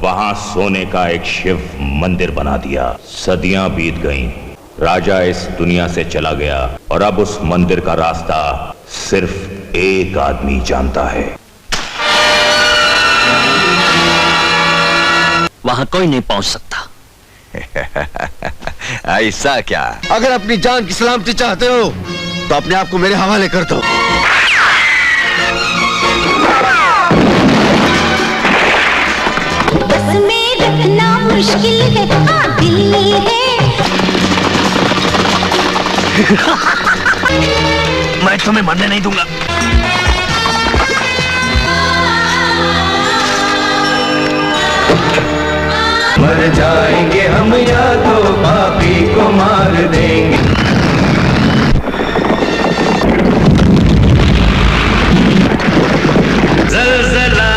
वहां सोने का एक शिव मंदिर बना दिया। सदियां बीत गईं, राजा इस दुनिया से चला गया और अब उस मंदिर का रास्ता सिर्फ एक आदमी जानता है। वहां कोई नहीं पहुंच सकता। ऐसा क्या? अगर अपनी जान की सलामती चाहते हो तो अपने आप को मेरे हवाले कर दो। बस में रखना मुश्किल है, हाँ दिल्ली है। मैं तुम्हें मरने नहीं दूंगा। मर जाएंगे हम या तो पापी को मार देंगे। ज़लज़ला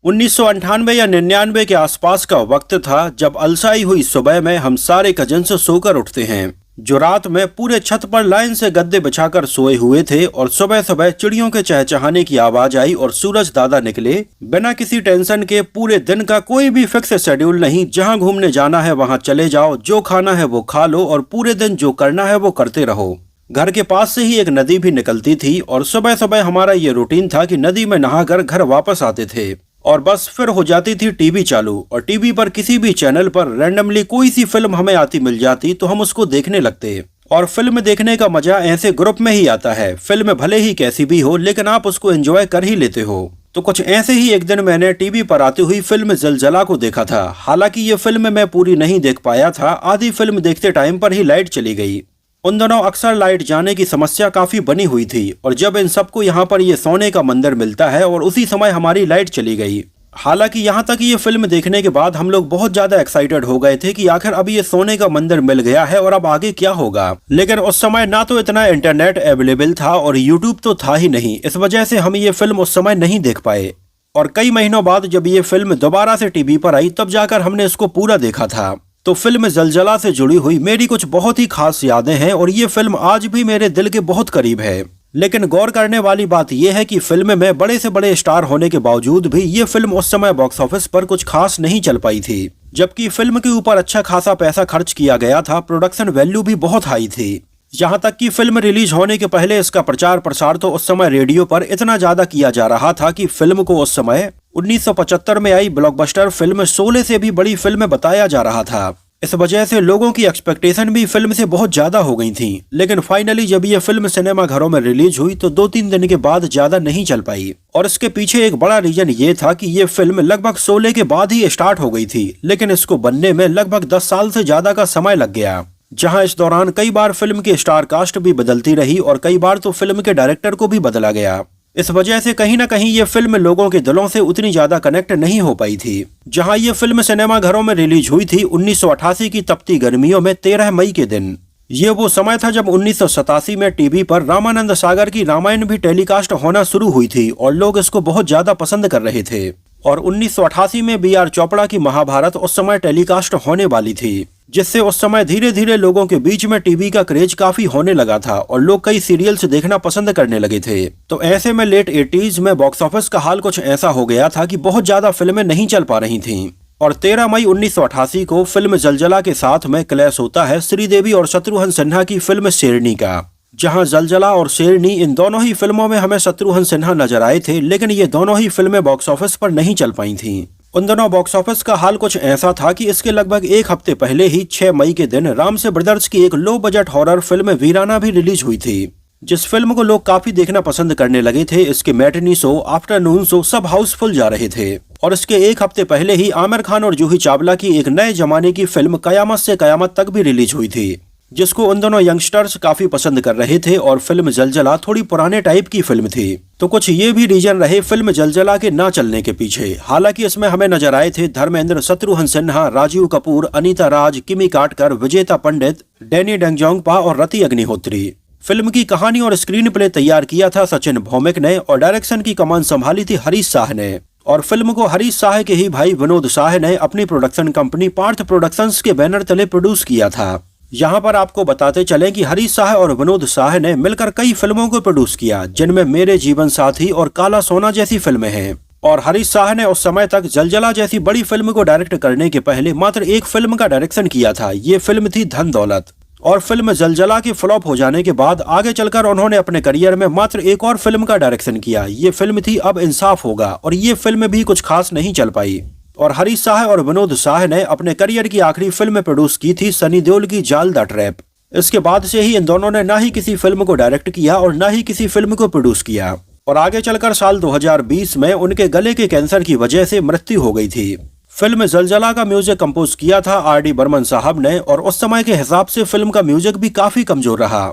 1998 या 99 के आसपास का वक्त था जब अलसाई हुई सुबह में हम सारे कजिन्स सोकर उठते हैं, जो रात में पूरे छत पर लाइन से गद्दे बिछाकर सोए हुए थे। और सुबह सुबह चिड़ियों के चहचहाने की आवाज आई और सूरज दादा निकले। बिना किसी टेंशन के, पूरे दिन का कोई भी फिक्स शेड्यूल नहीं, जहां घूमने जाना है वहां चले जाओ, जो खाना है वो खा लो और पूरे दिन जो करना है वो करते रहो। घर के पास से ही एक नदी भी निकलती थी और सुबह सुबह हमारा ये रूटीन था कि नदी में नहाकर घर वापस आते थे और बस फिर हो जाती थी टीवी चालू। और टीवी पर किसी भी चैनल पर रैंडमली कोई सी फिल्म हमें आती मिल जाती तो हम उसको देखने लगते। और फिल्म देखने का मजा ऐसे ग्रुप में ही आता है। फिल्म भले ही कैसी भी हो लेकिन आप उसको एंजॉय कर ही लेते हो। तो कुछ ऐसे ही एक दिन मैंने टीवी पर आती हुई फिल्म ज़लज़ला को देखा था। हालांकि ये फिल्म मैं पूरी नहीं देख पाया था, आधी फिल्म देखते टाइम पर ही लाइट चली गई। उन दिनों अक्सर लाइट जाने की समस्या काफी बनी हुई थी और जब इन सबको यहाँ पर ये सोने का मंदिर मिलता है और उसी समय हमारी लाइट चली गई। हालांकि यहाँ तक ये फिल्म देखने के बाद हम लोग बहुत ज्यादा एक्साइटेड हो गए थे कि आखिर अब ये सोने का मंदिर मिल गया है और अब आगे क्या होगा। लेकिन उस समय ना तो इतना इंटरनेट अवेलेबल था और यूट्यूब तो था ही नहीं, इस वजह से हम ये फिल्म उस समय नहीं देख पाए। और कई महीनों बाद जब ये फिल्म दोबारा से टीवी पर आई तब जाकर हमने इसको पूरा देखा था। तो फिल्म ज़लज़ला से जुड़ी हुई मेरी कुछ बहुत ही खास यादें हैं और ये फिल्म आज भी मेरे दिल के बहुत करीब है। लेकिन गौर करने वाली बात यह है कि फिल्म में बड़े से बड़े स्टार होने के बावजूद भी ये फिल्म उस समय बॉक्स ऑफिस पर कुछ खास नहीं चल पाई थी। जबकि फिल्म के ऊपर अच्छा खासा पैसा खर्च किया गया था, प्रोडक्शन वैल्यू भी बहुत हाई थी। यहाँ तक कि फिल्म रिलीज होने के पहले इसका प्रचार प्रसार तो उस समय रेडियो पर इतना ज्यादा किया जा रहा था कि फिल्म को उस समय 1975 में आई ब्लॉकबस्टर फिल्म शोले से भी बड़ी फिल्म बताया जा रहा था। इस वजह से लोगों की एक्सपेक्टेशन भी फिल्म से बहुत ज्यादा हो गई थी। लेकिन फाइनली जब ये फिल्म सिनेमा घरों में रिलीज हुई तो 2-3 दिन के बाद ज्यादा नहीं चल पाई। और इसके पीछे एक बड़ा रीजन ये था कि ये फिल्म लगभग शोले के बाद ही स्टार्ट हो गई थी, लेकिन इसको बनने में लगभग 10 साल से ज्यादा का समय लग गया। जहां इस दौरान कई बार फिल्म की स्टार कास्ट भी बदलती रही और कई बार तो फिल्म के डायरेक्टर को भी बदला गया। इस वजह से कहीं ना कहीं ये फिल्म लोगों के दिलों से उतनी ज्यादा कनेक्ट नहीं हो पाई थी। जहां ये फिल्म सिनेमा घरों में रिलीज हुई थी 1988 की तपती गर्मियों में 13 मई के दिन। ये वो समय था जब 1987 में टीवी पर रामानंद सागर की रामायण भी टेलीकास्ट होना शुरू हुई थी और लोग इसको बहुत ज्यादा पसंद कर रहे थे। और 1988 में B.R. चोपड़ा की महाभारत उस समय टेलीकास्ट होने वाली थी, जिससे उस समय धीरे धीरे लोगों के बीच में टीवी का क्रेज काफी होने लगा था और लोग कई सीरियल्स देखना पसंद करने लगे थे। तो ऐसे में लेट 80s में बॉक्स ऑफिस का हाल कुछ ऐसा हो गया था कि बहुत ज्यादा फिल्में नहीं चल पा रही थीं। और 13 मई 1988 को फिल्म ज़लज़ला के साथ में क्लैश होता है श्रीदेवी और शत्रुघ्न सिन्हा की फिल्म शेरनी का। जहां ज़लज़ला और शेरनी इन दोनों ही फिल्मों में हमें शत्रुघ्न सिन्हा नजर आए थे, लेकिन ये दोनों ही फिल्में बॉक्स ऑफिस पर नहीं चल पाई थीं। उन दोनों बॉक्स ऑफिस का हाल कुछ ऐसा था कि इसके लगभग एक हफ्ते पहले ही 6 मई के दिन रामसे ब्रदर्स की एक लो बजट हॉरर फिल्म वीराना भी रिलीज हुई थी, जिस फिल्म को लोग काफी देखना पसंद करने लगे थे। इसके मैटिनी शो, आफ्टरनून शो सब हाउसफुल जा रहे थे। और इसके एक हफ्ते पहले ही आमिर खान और जूही चावला की एक नए जमाने की फिल्म कयामत से कयामत तक भी रिलीज हुई थी, जिसको उन दोनों यंगस्टर्स काफी पसंद कर रहे थे। और फिल्म ज़लज़ला थोड़ी पुराने टाइप की फिल्म थी, तो कुछ ये भी रीजन रहे फिल्म ज़लज़ला के ना चलने के पीछे। हालांकि इसमें हमें नजर आए थे धर्मेंद्र, शत्रुघ्न सिन्हा, राजीव कपूर, अनीता राज, किमी काटकर, विजेता पंडित, डैनी डेंगजोंगपा और रति अग्निहोत्री। फिल्म की कहानी और स्क्रीन प्ले तैयार किया था सचिन भौमिक ने और डायरेक्शन की कमान संभाली थी हरीश शाह ने। और फिल्म को हरीश शाह के ही भाई विनोद शाह ने अपनी प्रोडक्शन कंपनी पार्थ प्रोडक्शंस के बैनर तले प्रोड्यूस किया था। यहाँ पर आपको बताते चलें कि हरीश शाह और विनोद शाह ने मिलकर कई फिल्मों को प्रोड्यूस किया, जिनमें मेरे जीवन साथी और काला सोना जैसी फिल्में हैं। और हरीश शाह ने उस समय तक जलजला जैसी बड़ी फिल्म को डायरेक्ट करने के पहले मात्र एक फिल्म का डायरेक्शन किया था। ये फिल्म थी धन दौलत। और फिल्म जलजला के फ्लॉप हो जाने के बाद आगे चलकर उन्होंने अपने करियर में मात्र एक और फिल्म का डायरेक्शन किया। ये फिल्म थी अब इंसाफ होगा, और ये फिल्म भी कुछ खास नहीं चल पाई। और हरीश शाह और विनोद शाह ने अपने करियर की आखिरी फिल्म प्रोड्यूस की थी सनी देओल की जाल द ट्रैप। इसके बाद से ही इन दोनों ने ना ही किसी फिल्म को डायरेक्ट किया और ना ही किसी फिल्म को प्रोड्यूस किया। और आगे चलकर साल 2020 में उनके गले के कैंसर की वजह से मृत्यु हो गई थी। फिल्म जलजला का म्यूजिक कंपोज किया था R.D. बर्मन साहब ने, और उस समय के हिसाब से फिल्म का म्यूजिक भी काफी कमजोर रहा।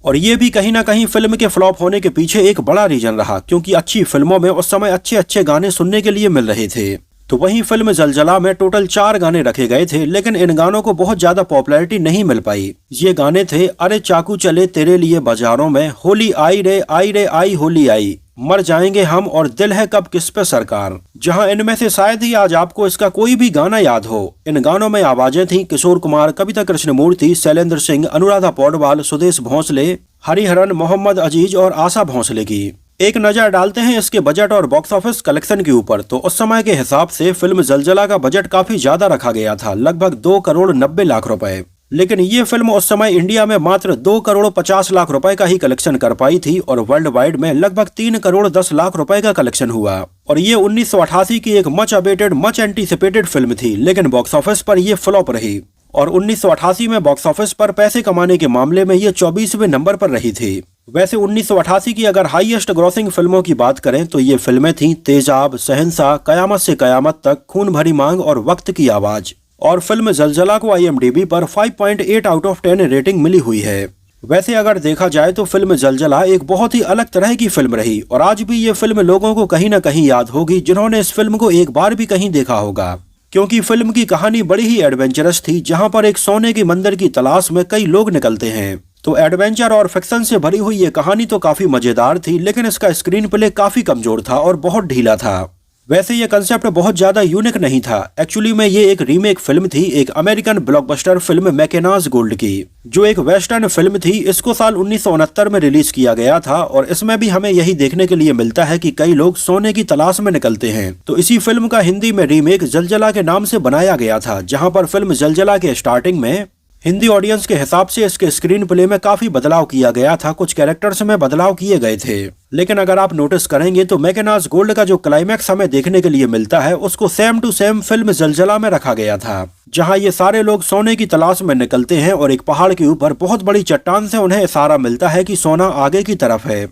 और ये भी कहीं ना कहीं फिल्म के फ्लॉप होने के पीछे एक बड़ा रीजन रहा, क्योंकि अच्छी फिल्मों में उस समय अच्छे अच्छे गाने सुनने के लिए मिल रहे थे। तो वहीं फिल्म जलजला में टोटल 4 गाने रखे गए थे, लेकिन इन गानों को बहुत ज्यादा पॉपुलैरिटी नहीं मिल पाई। ये गाने थे अरे चाकू चले तेरे लिए बाजारों में, होली आई रे आई होली आई, मर जाएंगे हम, और दिल है कब किस पे सरकार। जहां इनमें से शायद ही आज आपको इसका कोई भी गाना याद हो। इन गानों में आवाजें थी किशोर कुमार, कविता कृष्णमूर्ति, शैलेंद्र सिंह, अनुराधा पौडवाल, सुदेश भोंसले, हरिहरन, मोहम्मद अजीज और आशा भोंसले की। एक नजर डालते हैं इसके बजट और बॉक्स ऑफिस कलेक्शन के ऊपर। तो उस समय के हिसाब से फिल्म जलजला का बजट काफी ज्यादा रखा गया था, लगभग 2 करोड़ 90 लाख रुपए। लेकिन ये फिल्म उस समय इंडिया में मात्र 2 करोड़ 50 लाख रुपए का ही कलेक्शन कर पाई थी, और वर्ल्ड वाइड में लगभग 3 करोड़ 10 लाख रुपए का कलेक्शन हुआ। और ये 1988 की एक much awaited, much anticipated film थी, लेकिन बॉक्स ऑफिस पर ये फ्लॉप रही। और 1988 में बॉक्स ऑफिस पर पैसे कमाने के मामले में ये 24वें नंबर पर रही थी। वैसे 1988 की अगर हाईएस्ट ग्रॉसिंग फिल्मों की बात करें तो ये फिल्में थीं तेजाब, शहंशाह, कयामत से कयामत तक, खून भरी मांग और वक्त की आवाज। और फिल्म जलजला को IMDb पर 5.8 आउट ऑफ 10 रेटिंग मिली हुई है। वैसे अगर देखा जाए तो फिल्म जलजला एक बहुत ही अलग तरह की फिल्म रही, और आज भी ये फिल्म लोगों को कहीं ना कहीं याद होगी जिन्होंने इस फिल्म को एक बार भी कहीं देखा होगा। क्योंकि फिल्म की कहानी बड़ी ही एडवेंचरस थी, जहां पर एक सोने के मंदिर की तलाश में कई लोग निकलते हैं। तो एडवेंचर और फिक्शन से भरी हुई ये कहानी तो काफी मजेदार थी, लेकिन इसका स्क्रीन प्ले काफी कमजोर था और बहुत ढीला था। वैसे ये कंसेप्ट बहुत ज्यादा यूनिक नहीं था। एक्चुअली में ये एक रीमेक फिल्म थी, एक अमेरिकन ब्लॉकबस्टर फिल्म मैकेनाज गोल्ड की, जो एक वेस्टर्न फिल्म थी। इसको साल 1969 में रिलीज किया गया था, और इसमें भी हमें यही देखने के लिए मिलता है कि कई लोग सोने की तलाश में निकलते हैं। तो इसी फिल्म का हिंदी में रीमेक जलजला के नाम से बनाया गया था, जहाँ पर फिल्म जलजला के स्टार्टिंग में हिंदी ऑडियंस के हिसाब से इसके स्क्रीन प्ले में काफी बदलाव किया गया था, कुछ कैरेक्टर्स में बदलाव किए गए थे। लेकिन अगर आप नोटिस करेंगे तो मैकेनाज गोल्ड का जो क्लाइमैक्स हमें देखने के लिए मिलता है, उसको सेम टू सेम फिल्म जलजला में रखा गया था, जहां ये सारे लोग सोने की तलाश में निकलते हैं और एक पहाड़ के ऊपर बहुत बड़ी चट्टान से उन्हें इशारा मिलता है कि सोना आगे की तरफ है।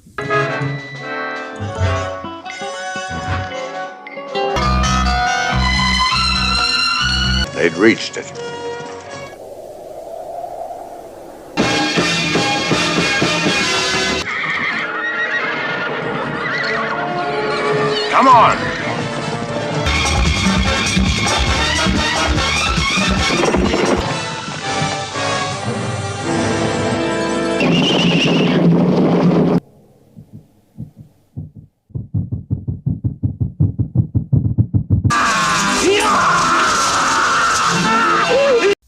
They'd reached it. Come on!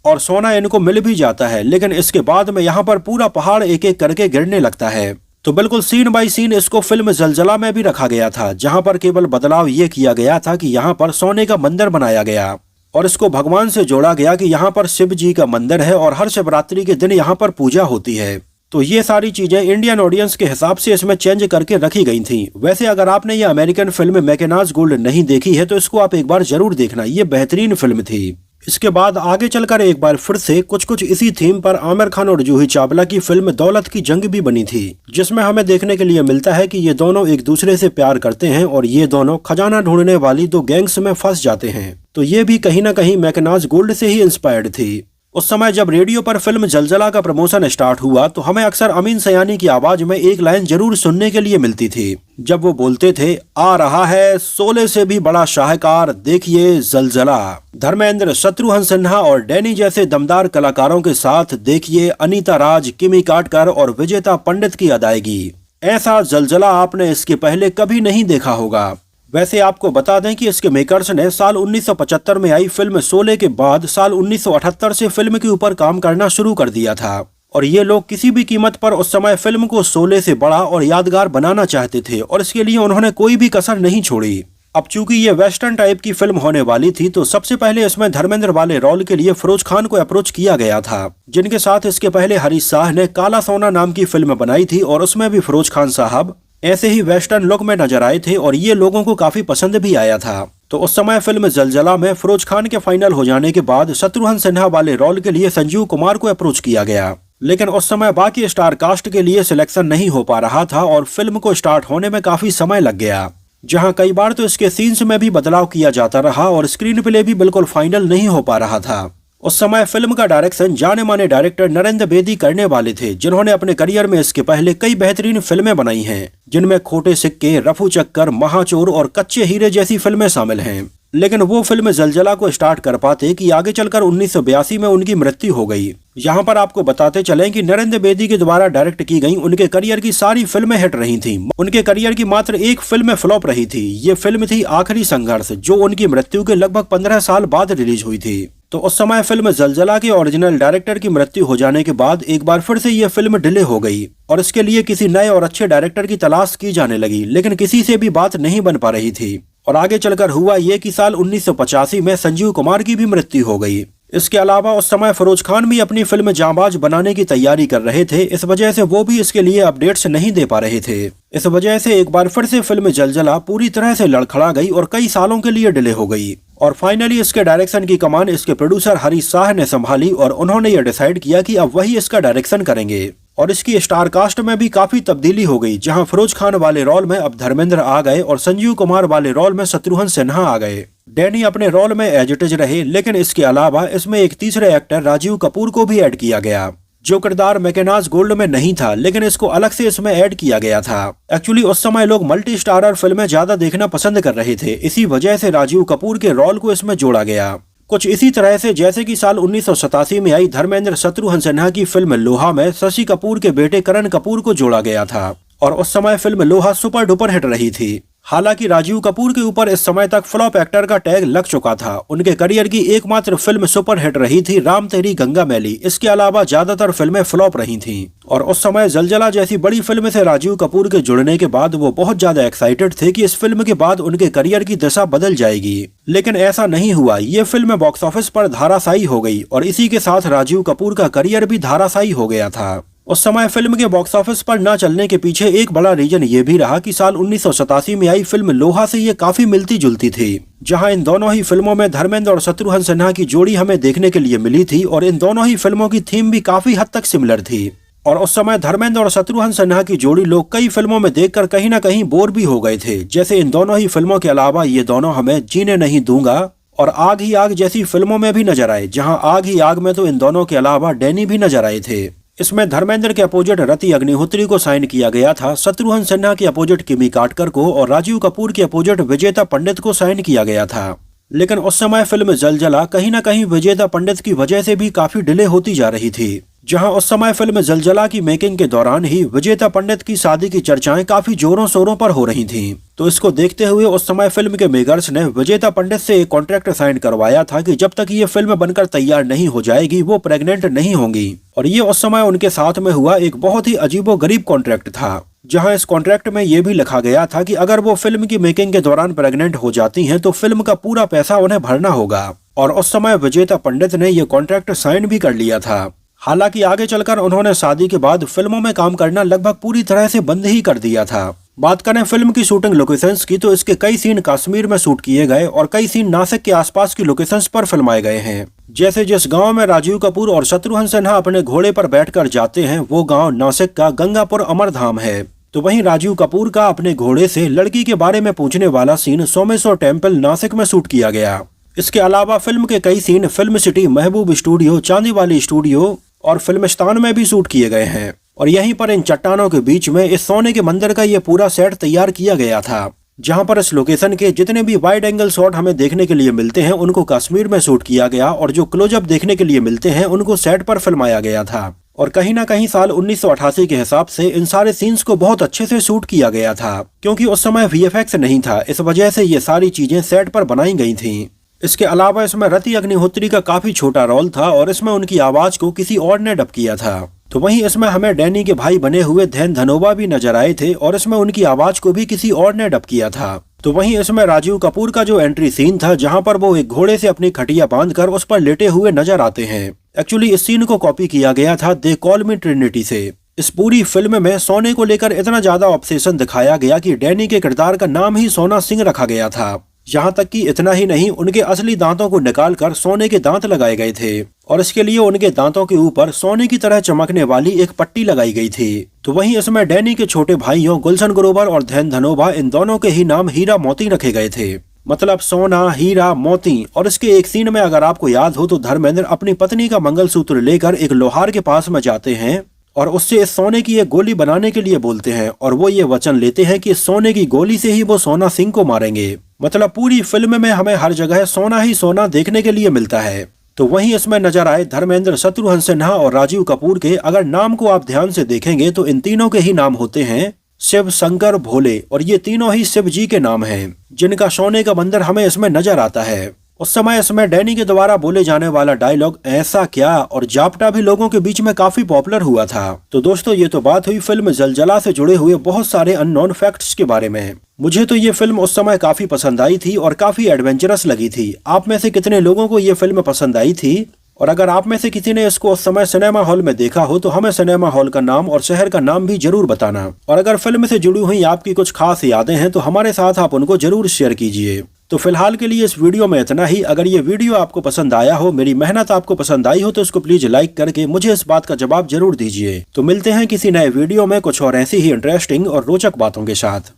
और सोना इनको मिल भी जाता है, लेकिन इसके बाद में यहाँ पर पूरा पहाड़ एक एक करके गिरने लगता है। तो बिल्कुल सीन बाय सीन इसको फिल्म जलजला में भी रखा गया था, जहाँ पर केवल बदलाव ये किया गया था कि यहाँ पर सोने का मंदिर बनाया गया और इसको भगवान से जोड़ा गया कि यहाँ पर शिव जी का मंदिर है और हर शिवरात्रि के दिन यहाँ पर पूजा होती है। तो ये सारी चीजें इंडियन ऑडियंस के हिसाब से इसमें चेंज करके रखी गई थी। वैसे अगर आपने ये अमेरिकन फिल्म मैकेनाज गोल्ड नहीं देखी है तो इसको आप एक बार जरूर देखना, ये बेहतरीन फिल्म थी। इसके बाद आगे चलकर एक बार फिर से कुछ इसी थीम पर आमिर खान और जूही चावला की फिल्म दौलत की जंग भी बनी थी, जिसमें हमें देखने के लिए मिलता है कि ये दोनों एक दूसरे से प्यार करते हैं और ये दोनों खजाना ढूंढने वाली 2 गैंग्स में फंस जाते हैं। तो ये भी कहीं ना कहीं मैकेनाज गोल्ड से ही इंस्पायर्ड थी। उस समय जब रेडियो पर फिल्म जलजला का प्रमोशन स्टार्ट हुआ तो हमें अक्सर अमीन सयानी की आवाज में एक लाइन जरूर सुनने के लिए मिलती थी, जब वो बोलते थे, आ रहा है शोले से भी बड़ा शाहकार, देखिए जलजला। धर्मेंद्र, शत्रुघ्न सिन्हा और डैनी जैसे दमदार कलाकारों के साथ देखिए अनीता राज, किमी काटकर और विजेता पंडित की अदायगी। ऐसा जलजला आपने इसके पहले कभी नहीं देखा होगा। वैसे आपको बता दें कि इसके मेकर्स ने साल 1975 में आई फिल्म शोले के बाद साल 1978 से फिल्म के ऊपर काम करना शुरू कर दिया था और ये लोग किसी भी कीमत पर उस समय फिल्म को शोले से बड़ा और यादगार बनाना चाहते थे और इसके लिए उन्होंने कोई भी कसर नहीं छोड़ी। अब चूंकि ये वेस्टर्न टाइप की फिल्म होने वाली थी तो सबसे पहले इसमें धर्मेंद्र वाले रोल के लिए फिरोज खान को अप्रोच किया गया था, जिनके साथ इसके पहले हरीश शाह ने काला सोना नाम की फिल्म बनाई थी और उसमें भी फिरोज खान साहब ऐसे ही वेस्टर्न लुक में नजर आए थे और ये लोगों को काफी पसंद भी आया था। तो उस समय फिल्म जलजला में फिरोज खान के फाइनल हो जाने के बाद शत्रुघ्न सिन्हा वाले रोल के लिए संजीव कुमार को अप्रोच किया गया, लेकिन उस समय बाकी स्टार कास्ट के लिए सिलेक्शन नहीं हो पा रहा था और फिल्म को स्टार्ट होने में काफी समय लग गया, जहां कई बार तो इसके सीन्स में भी बदलाव किया जाता रहा और स्क्रीन प्ले भी बिल्कुल फाइनल नहीं हो पा रहा था। उस समय फिल्म का डायरेक्शन जाने माने डायरेक्टर नरेंद्र बेदी करने वाले थे, जिन्होंने अपने करियर में इसके पहले कई बेहतरीन फिल्में बनाई हैं, जिनमें खोटे सिक्के, रफू चक्कर, महाचोर और कच्चे हीरे जैसी फिल्में शामिल हैं। लेकिन वो फिल्म जलजला को स्टार्ट कर पाते कि आगे चलकर 1982 में उनकी मृत्यु हो गई। यहाँ पर आपको बताते चलें कि नरेंद्र बेदी के द्वारा डायरेक्ट की गई उनके करियर की सारी फिल्में हिट रही थीं। उनके करियर की मात्र एक फिल्म फ्लॉप रही थी। ये फिल्म थी आखिरी संघर्ष, जो उनकी मृत्यु के लगभग 15 साल बाद रिलीज हुई थी। तो उस समय फिल्म जलजला के ओरिजिनल डायरेक्टर की मृत्यु हो जाने के बाद एक बार फिर से ये फिल्म डिले हो गई और इसके लिए किसी नए और अच्छे डायरेक्टर की तलाश की जाने लगी, लेकिन किसी से भी बात नहीं बन पा रही थी। और आगे चलकर हुआ ये कि साल 1985 में संजीव कुमार की भी मृत्यु हो गई। इसके अलावा उस समय फिरोज खान भी अपनी फिल्म जांबाज बनाने की तैयारी कर रहे थे, इस वजह से वो भी इसके लिए अपडेट्स नहीं दे पा रहे थे। इस वजह से एक बार फिर से फिल्म जलजला पूरी तरह से लड़खड़ा गई और कई सालों के लिए डिले हो गई। और फाइनली इसके डायरेक्शन की कमान इसके प्रोड्यूसर हरीश शाह ने संभाली और उन्होंने ये डिसाइड किया कि अब वही इसका डायरेक्शन करेंगे। और इसकी स्टार कास्ट में भी काफी तब्दीली हो गई, जहां फिरोज खान वाले रोल में अब धर्मेंद्र आ गए और संजीव कुमार वाले रोल में शत्रुघ्न सिन्हा आ गए। डैनी अपने रोल में एज इट इज रहे, लेकिन इसके अलावा इसमें एक तीसरे एक्टर राजीव कपूर को भी ऐड किया गया, जो किरदार मैकेनाज गोल्ड में नहीं था, लेकिन इसको अलग से इसमें ऐड किया गया था। एक्चुअली उस समय लोग मल्टी स्टारर फिल्में ज्यादा देखना पसंद कर रहे थे, इसी वजह से राजीव कपूर के रोल को इसमें जोड़ा गया। कुछ इसी तरह से जैसे कि साल 1987 में आई धर्मेंद्र शत्रुघ्न सिन्हा की फिल्म लोहा में शशि कपूर के बेटे करण कपूर को जोड़ा गया था और उस समय फिल्म लोहा सुपर डुपर हिट रही थी। हालांकि राजीव कपूर के ऊपर इस समय तक फ्लॉप एक्टर का टैग लग चुका था। उनके करियर की एकमात्र फिल्म सुपर हिट रही थी राम तेरी गंगा मैली। इसके अलावा ज्यादातर फिल्में फ्लॉप रही थीं। और उस समय जलजला जैसी बड़ी फिल्म से राजीव कपूर के जुड़ने के बाद वो बहुत ज्यादा एक्साइटेड थे कि इस फिल्म के बाद उनके करियर की दशा बदल जाएगी, लेकिन ऐसा नहीं हुआ। ये फिल्म बॉक्स ऑफिस पर धाराशायी हो गई और इसी के साथ राजीव कपूर का करियर भी धाराशायी हो गया था। उस समय फिल्म के बॉक्स ऑफिस पर न चलने के पीछे एक बड़ा रीजन ये भी रहा कि साल 1987 में आई फिल्म लोहा से ये काफी मिलती जुलती थी, जहां इन दोनों ही फिल्मों में धर्मेंद्र और शत्रुघ्न सिन्हा की जोड़ी हमें देखने के लिए मिली थी और इन दोनों ही फिल्मों की थीम भी काफी हद तक सिमिलर थी। और उस समय धर्मेंद्र और शत्रुघ्न सिन्हा की जोड़ी लोग कई फिल्मों में देखकर कहीं न कहीं बोर भी हो गए थे। जैसे इन दोनों ही फिल्मों के अलावा ये दोनों हमें जीने नहीं दूंगा और आग ही आग जैसी फिल्मों में भी नजर आए, जहाँ आग ही आग में तो इन दोनों के अलावा डैनी भी नजर आए थे। इसमें धर्मेंद्र के अपोजिट रति अग्निहोत्री को साइन किया गया था, शत्रुघ्न सिन्हा के अपोजिट किमी काटकर को और राजीव कपूर के अपोजिट विजेता पंडित को साइन किया गया था। लेकिन उस समय फिल्म जलजला कहीं न कहीं विजेता पंडित की वजह से भी काफी डिले होती जा रही थी, जहां उस समय फिल्म जलजला की मेकिंग के दौरान ही विजेता पंडित की शादी की चर्चाएं काफी जोरों शोरों पर हो रही थीं। तो इसको देखते हुए उस समय फिल्म के मेकर्स ने विजेता पंडित से एक कॉन्ट्रैक्ट साइन करवाया था कि जब तक ये फिल्म बनकर तैयार नहीं हो जाएगी वो प्रेग्नेंट नहीं होंगी। और ये उस समय उनके साथ में हुआ एक बहुत ही अजीबोगरीब कॉन्ट्रैक्ट था, जहां इस कॉन्ट्रैक्ट में ये भी लिखा गया था कि अगर वो फिल्म की मेकिंग के दौरान प्रेग्नेंट हो जाती हैं तो फिल्म का पूरा पैसा उन्हें भरना होगा। और उस समय विजेता पंडित ने ये कॉन्ट्रैक्ट साइन भी कर लिया था। हालांकि आगे चलकर उन्होंने शादी के बाद फिल्मों में काम करना लगभग पूरी तरह से बंद ही कर दिया था। बात करें फिल्म की शूटिंग लोकेशंस की तो इसके कई सीन कश्मीर में शूट किए गए और कई सीन नासिक के आसपास की लोकेशंस पर फिल्माए गए हैं। जैसे जिस गांव में राजीव कपूर और शत्रुघ्न सिन्हा अपने घोड़े पर बैठकर जाते हैं वो गांव नासिक का गंगापुर अमरधाम है। तो वहीं राजीव कपूर का अपने घोड़े से लड़की के बारे में पूछने वाला सीन सोमेश्वर टेम्पल नासिक में शूट किया गया। इसके अलावा फिल्म के कई सीन फिल्म सिटी, महबूब स्टूडियो, चांदीवाली स्टूडियो और फिल्मिस्तान में भी शूट किए गए हैं। और यहीं पर इन चट्टानों के बीच में इस सोने के मंदिर का ये पूरा सेट तैयार किया गया था, जहां पर इस लोकेशन के जितने भी वाइड एंगल शॉट हमें देखने के लिए मिलते हैं उनको कश्मीर में शूट किया गया और जो क्लोजअप देखने के लिए मिलते हैं उनको सेट पर फिल्माया गया था। और कहीं ना कहीं साल 1988 के हिसाब से इन सारे सीन्स को बहुत अच्छे से शूट किया गया था, क्योंकि उस समय VFX नहीं था, इस वजह से ये सारी चीजें सेट पर बनाई गई थीं। इसके अलावा इसमें रति अग्निहोत्री का काफी छोटा रोल था और इसमें उनकी आवाज को किसी और ने डब किया था। तो वहीं इसमें हमें डैनी के भाई बने हुए धैन धनोबा भी नजर आए थे और इसमें उनकी आवाज को भी किसी और ने डब किया था। तो वहीं इसमें राजीव कपूर का जो एंट्री सीन था, जहां पर वो एक घोड़े से अपनी खटिया बांधकर उस पर लेटे हुए नजर आते हैं, एक्चुअली इस सीन को कॉपी किया गया था दे कॉल मी ट्रिनिटी से। इस पूरी फिल्म में सोने को लेकर इतना ज्यादा ऑब्सेशन दिखाया गया कि डैनी के किरदार का नाम ही सोना सिंह रखा गया था। यहाँ तक कि इतना ही नहीं, उनके असली दांतों को निकालकर सोने के दांत लगाए गए थे और इसके लिए उनके दांतों के ऊपर सोने की तरह चमकने वाली एक पट्टी लगाई गई थी। तो वहीं इसमें डैनी के छोटे भाइयों गुलशन ग्रोवर और धैन धनोबा, इन दोनों के ही नाम हीरा मोती रखे गए थे, मतलब सोना, हीरा, मोती। और इसके एक सीन में अगर आपको याद हो तो धर्मेंद्र अपनी पत्नी का मंगलसूत्र लेकर एक लोहार के पास में जाते हैं और उससे इस सोने की एक गोली बनाने के लिए बोलते हैं और वो ये वचन लेते हैं कि इस सोने की गोली से ही वो सोना सिंह को मारेंगे। मतलब पूरी फिल्म में हमें हर जगह सोना ही सोना देखने के लिए मिलता है। तो वहीं इसमें नजर आए धर्मेंद्र, शत्रुघ्न सिन्हा और राजीव कपूर के अगर नाम को आप ध्यान से देखेंगे तो इन तीनों के ही नाम होते हैं शिव, शंकर, भोले, और ये तीनों ही शिव जी के नाम हैं, जिनका सोने का मंदिर हमें इसमें नजर आता है। उस समय इसमें डैनी के द्वारा बोले जाने वाला डायलॉग ऐसा क्या और जापटा भी लोगों के बीच में काफी पॉपुलर हुआ था। तो दोस्तों, ये तो बात हुई फिल्म जलजला से जुड़े हुए बहुत सारे अननोन फैक्ट्स के बारे में। मुझे तो ये फिल्म उस समय काफी पसंद आई थी और काफी एडवेंचरस लगी थी। आप में से कितने लोगों को ये फिल्म पसंद आई थी? और अगर आप में से किसी ने इसको उस समय सिनेमा हॉल में देखा हो तो हमें सिनेमा हॉल का नाम और शहर का नाम भी जरूर बताना। और अगर फिल्म से जुड़ी हुई आपकी कुछ खास यादें हैं तो हमारे साथ आप उनको जरूर शेयर कीजिए। तो फिलहाल के लिए इस वीडियो में इतना ही। अगर ये वीडियो आपको पसंद आया हो, मेरी मेहनत आपको पसंद आई हो, तो इसको प्लीज लाइक करके मुझे इस बात का जवाब जरूर दीजिए। तो मिलते हैं किसी नए वीडियो में कुछ और ऐसी ही इंटरेस्टिंग और रोचक बातों के साथ।